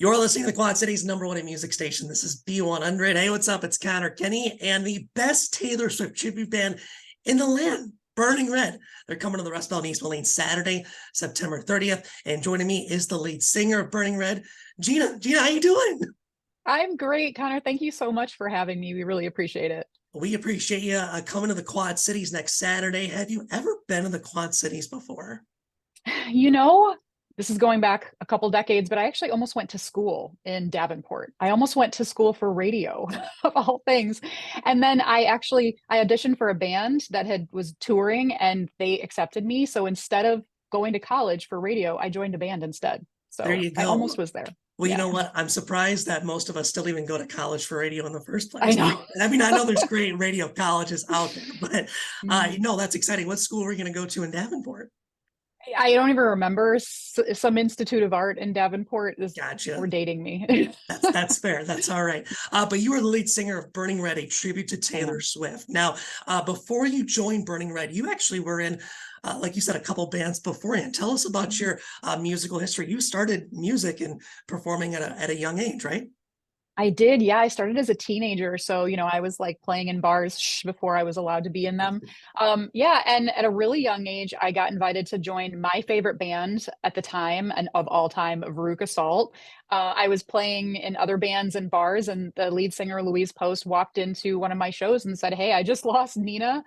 You're listening to the Quad City's #1 in music station. This is B100. Hey, what's up? It's Connor Kenney and the best Taylor Swift tribute band in the land, Burning Red. They're coming to the Rust Belt in East Moline Saturday, September 30th. And joining me is the lead singer of Burning Red, Gina. Gina, how you doing? I'm great, Connor. Thank you so much for having me. We really appreciate it. We appreciate you coming to the Quad Cities next Saturday. Have you ever been to the Quad Cities before? You know, this is going back a couple decades, but I actually almost went to school in Davenport. I almost went to school for radio, of all things. And then I auditioned for a band that was touring and they accepted me. So instead of going to college for radio, I joined a band instead. There So you I go. almost was there. Well, you Yeah, know what? I'm surprised that most of us still even go to college for radio in the first I place. know. I mean, I know there's great radio colleges out there, but Mhm. that's exciting. What school were you going to go to in Davenport? I don't even remember some Institute of Art in Davenport. We're Gotcha. dating me. That's fair. That's all right. But you are the lead singer of Burning Red, a tribute to I Taylor am. Swift. Now, before you joined Burning Red, you actually were in, like you said, a couple bands beforehand. Tell us about Mhm. your musical history. You started music and performing at a young age, right? I did. Yeah, I started as a teenager. So, I was like playing in bars before I was allowed to be in them. Yeah, and at a really young age, I got invited to join my favorite band at the time and of all time, Veruca Salt. I was playing in other bands and bars, and the lead singer, Louise Post, walked into one of my shows and said, "Hey, I just lost Nina.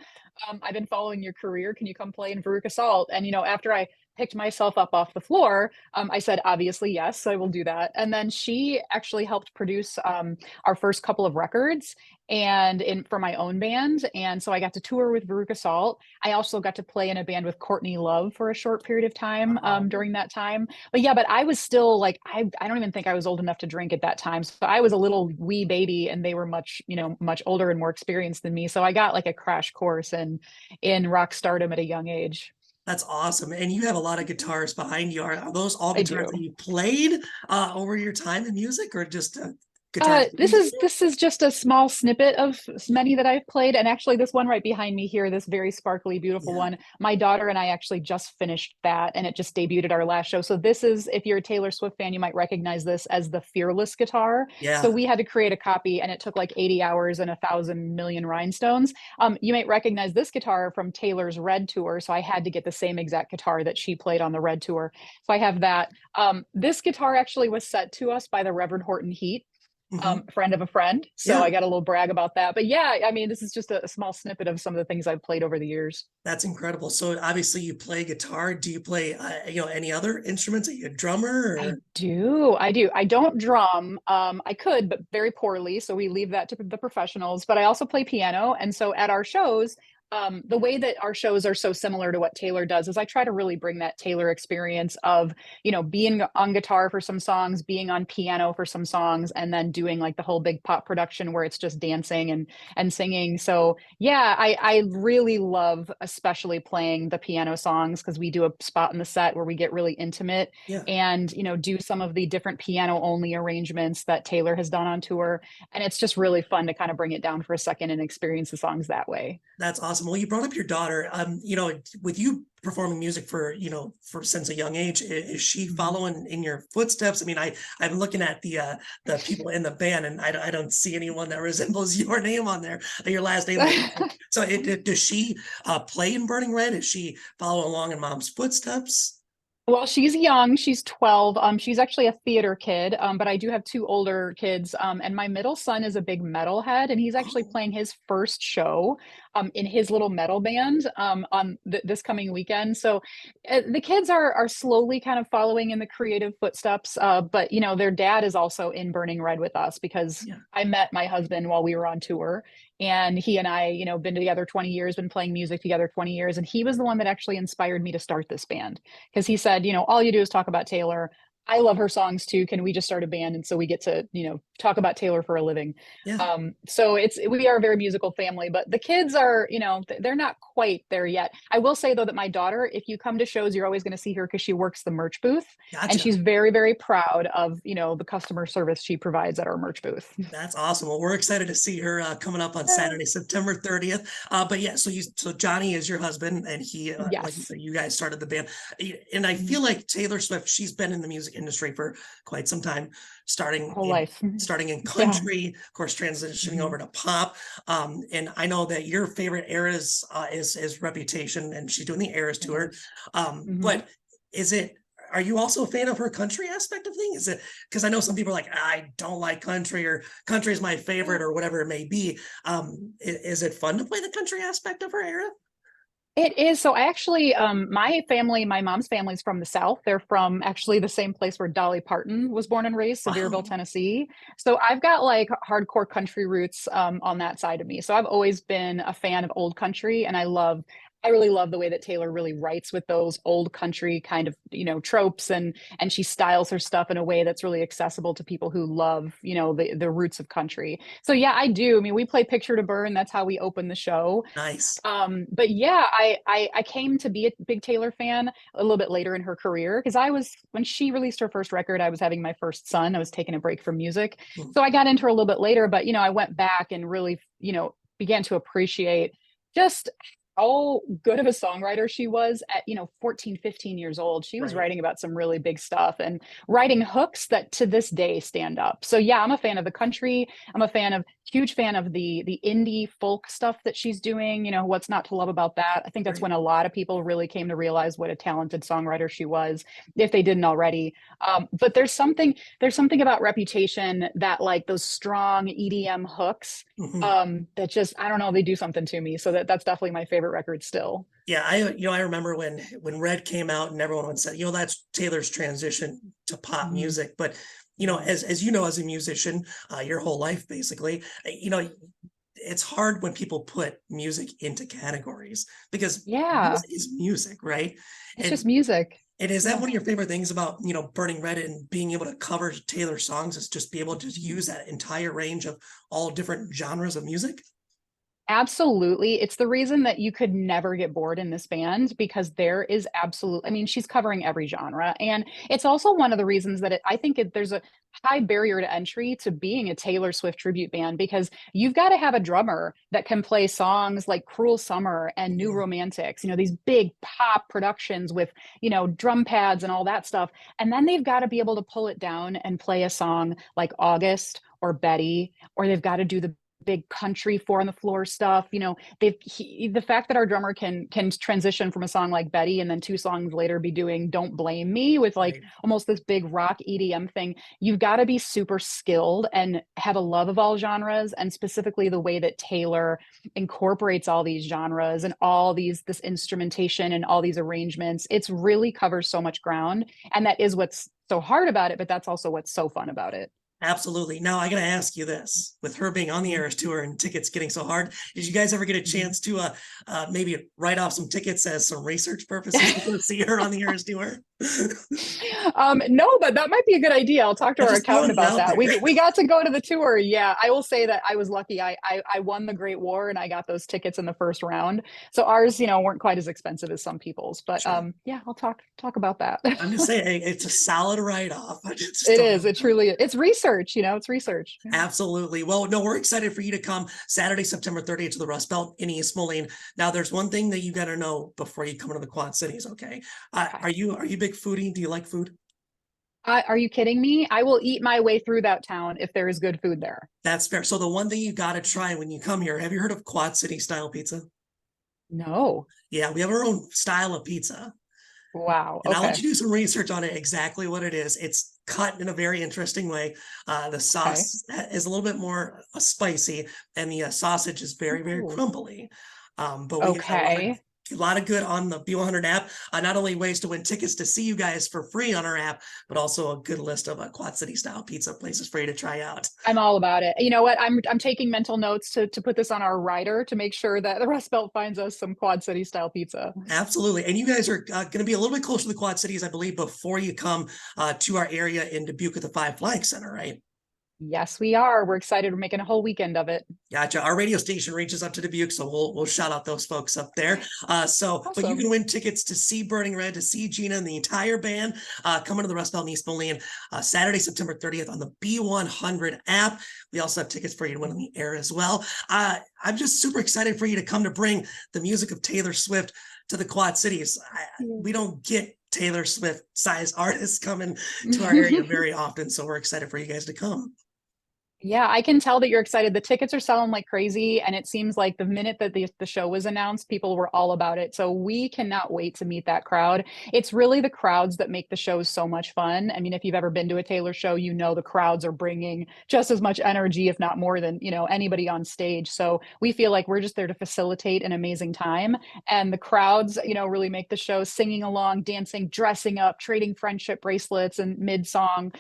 I've been following your career. Can you come play in Veruca Salt?" And, after I picked myself up off the floor, I said, obviously, yes, I will do that. And then she actually helped produce our first couple of records and in for my own band. And so I got to tour with Veruca Salt. I also got to play in a band with Courtney Love for a short period of time Wow. during that time. But yeah, but I was still like, I don't even think I was old enough to drink at that time. So I was a little wee baby and they were much older and more experienced than me. So I got like a crash course in rock stardom at a young age. That's awesome. And you have a lot of guitars behind you. Are those all I guitars that do. you played over your time in music or just guitars? This is just a small snippet of many that I've played, and actually, this one right behind me here, this very sparkly, beautiful Yeah. one, my daughter and I actually just finished that, and it just debuted at our last show. So this is, if you're a Taylor Swift fan, you might recognize this as the Fearless guitar. So Yeah. we had to create a copy, and it took like 80 hours and 1,000,000,000 rhinestones. You might recognize this guitar from Taylor's Red tour, so I had to get the same exact guitar that she played on the Red tour. So I have that. This guitar actually was sent to us by the Reverend Horton Heat, Hmm. friend of a friend. So Yeah. I got a little brag about that. But yeah, I mean, this is just a small snippet of some of the things I've played over the years. That's incredible. So obviously you play guitar. Do you play, any other instruments? Are you a drummer I or? do. I do. I don't drum. I could, but very poorly. So we leave that to the professionals. But I also play piano. And so at our shows, the way that our shows are so similar to what Taylor does is I try to really bring that Taylor experience of, being on guitar for some songs, being on piano for some songs, and then doing like the whole big pop production where it's just dancing and singing. So yeah, I really love especially playing the piano songs because we do a spot in the set where we get really intimate Yeah. and do some of the different piano only arrangements that Taylor has done on tour, and it's just really fun to kind of bring it down for a second and experience the songs that way. That's awesome. Well, you brought up your daughter. With you performing music for, for since a young age, is she Mhm. following in your footsteps? I mean, I'm looking at the people in the band, and I don't see anyone that resembles your name on there, your last name. So, does she play in Burning Red? Is she following along in Mom's footsteps? Well, she's young. She's 12. She's actually a theater kid, but I do have two older kids. And my middle son is a big metalhead, and he's actually Oh, playing his first show in his little metal band on this coming weekend. So the kids are slowly kind of following in the creative footsteps. But their dad is also in Burning Red with us because yeah. I met my husband while we were on tour, and he and I, been together 20 years, been playing music together 20 years, and he was the one that actually inspired me to start this band because he said, all you do is talk about Taylor. I love her songs too. Can we just start a band? And so we get to, talk about Taylor for a living. Yeah. So we are a very musical family, but the kids are, they're not quite there yet. I will say though that my daughter, if you come to shows, you're always going to see her because she works the merch booth, and Gotcha. she's very, very proud of, the customer service she provides at our merch booth. That's awesome. Well, we're excited to see her coming up on Saturday, September 30th. But yeah, so Johnny is your husband, and he, like you Yes. said, you guys started the band. And I feel like Taylor Swift, she's been in the music industry for quite some time, starting Whole in life. starting in Yeah. country, of course, transitioning Mhm. over to pop. And I know that your favorite eras is Reputation, and she's doing the Eras It tour. is. Mhm. But is it? Are you also a fan of her country aspect of things? Is it because I know some people are like, I don't like country, or country is my favorite, or whatever it may be. Is it fun to play the country aspect of her era? It is. So I actually, my family, my mom's family's from the South. They're from actually the same place where Dolly Parton was born and raised, Sevierville, Wow. Tennessee. So I've got like hardcore country roots on that side of me. So I've always been a fan of old country, and I really love the way that Taylor really writes with those old country kind of, tropes, and she styles her stuff in a way that's really accessible to people who love, the roots of country. So yeah, I do. I mean, we play Picture to Burn. That's how we open the show. Nice. But yeah, I came to be a big Taylor fan a little bit later in her career, because when she released her first record, I was having my first son. I was taking a break from music. Mm. So I got into her a little bit later, but I went back and really, began to appreciate just how good of a songwriter she was at, 14, 15 years old. She was Right. writing about some really big stuff and writing hooks that to this day stand up. So yeah, I'm a fan of the country. I'm a huge fan of the indie folk stuff that she's doing. What's not to love about that? I think that's Right. when a lot of people really came to realize what a talented songwriter she was, if they didn't already. But there's something about Reputation, that like those strong EDM hooks, Mhm. that just, I don't know, they do something to me. So that's definitely my favorite record still. Yeah, I remember when Red came out, and everyone said, that's Taylor's transition to pop Mhm. music. But Mhm. as you know, as a musician, your whole life basically, it's hard when people put music into categories, because Yeah, music is music, right? it's And just music. and is that Yeah. one of your favorite things about, Burning Red and being able to cover Taylor songs, is just be able to Mhm. use that entire range of all different genres of music? Absolutely. It's the reason that you could never get bored in this band, because there is I mean, she's covering every genre. And it's also one of the reasons that I think there's a high barrier to entry to being a Taylor Swift tribute band, because you've got to have a drummer that can play songs like Cruel Summer and New Mhm. Romantics, these big pop productions with, drum pads and all that stuff. And then they've got to be able to pull it down and play a song like August or Betty, or they've got to do the big country four on the floor stuff. The fact that our drummer can transition from a song like Betty and then 2 songs later be doing Don't Blame Me with like Right. almost this big rock EDM thing. You've got to be super skilled and have a love of all genres, and specifically the way that Taylor incorporates all these genres and this instrumentation and all these arrangements. It's really covers so much ground, and that is what's so hard about it, but that's also what's so fun about it. Absolutely. Now I got to ask you this: with her being on the Mhm. Eras tour and tickets getting so hard, did you guys ever get a Mhm. chance to maybe write off some tickets as some research purposes to go see her on the Eras tour? No, but that might be a good idea. I'll talk to I'm our just throwing accountant it about out that. there. We got to go to the tour. Yeah, I will say that I was lucky. I won the Great War, and I got those tickets in the first round. So ours, weren't quite as expensive as some people's. But Sure. yeah, I'll talk about that. I'm just saying, hey, it's a solid write-off. I just It don't is. know. It truly is. It's research. It's research. Yeah. Absolutely. Well, no, we're excited for you to come Saturday, September 30th to the Rust Belt in East Moline. Now, there's one thing that you got to know before you come into the Quad Cities. Okay, Okay. are you a big foodie? Do you like food? Are you kidding me? I will eat my way through that town if there is good food there. That's fair. So the one thing you got to try when you come here, have you heard of Quad City style pizza? No. Yeah, we have our own style of pizza. Wow. And I'll let Okay. you do some research on it, exactly what it is. It's cut in a very interesting way. The Okay. sauce is a little bit more spicy, and the sausage is very, very Ooh. crumbly. But we got Okay. a lot of good on the B100 app. Not only ways to win tickets to see you guys for free on our app, but also a good list of Quad City style pizza places for you to try out. I'm all about it. You know what? I'm taking mental notes to put this on our rider to make sure that the Rust Belt finds us some Quad City style pizza. Absolutely. And you guys are going to be a little bit closer to the Quad Cities, I believe, before you come to our area in Dubuque at the Five Flags Center, right? Yes, we are. We're excited. We're making a whole weekend of it. Gotcha. Our radio station reaches up to Dubuque, so we'll shout out those folks up there. But you Awesome. can win tickets to see Burning Red, to see Gina and the entire band coming to the Rust Belt in East Moline Saturday, September 30th on the B100 app. We also have tickets for you to win on the air as well. I'm just super excited for you to come to bring the music of Taylor Swift to the Quad Cities. We don't get Taylor Swift size artists coming to our area very often, so we're excited for you guys to come. Yeah, I can tell that you're excited. The tickets are selling like crazy, and it seems like the minute that the show was announced, people were all about it. So we cannot wait to meet that crowd. It's really the crowds that make the shows so much fun. I mean, if you've ever been to a Taylor show, you know the crowds are bringing just as much energy, if not more than, anybody on stage. So we feel like we're just there to facilitate an amazing time. And the crowds, really make the show, singing along, dancing, dressing up, trading friendship bracelets and mid-song.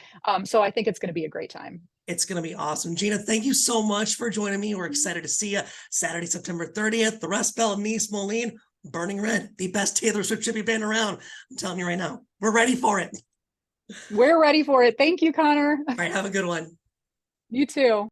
So I think it's going to be a great time. It's going to be awesome. Gina, thank you so much for joining me. We're excited to see you Saturday, September 30th, the Rust Belt in East Moline, Burning Red, the best Taylor Swift tribute band around. I'm telling you right now, we're ready for it. We're ready for it. Thank you, Connor. All right, have a good one. You too.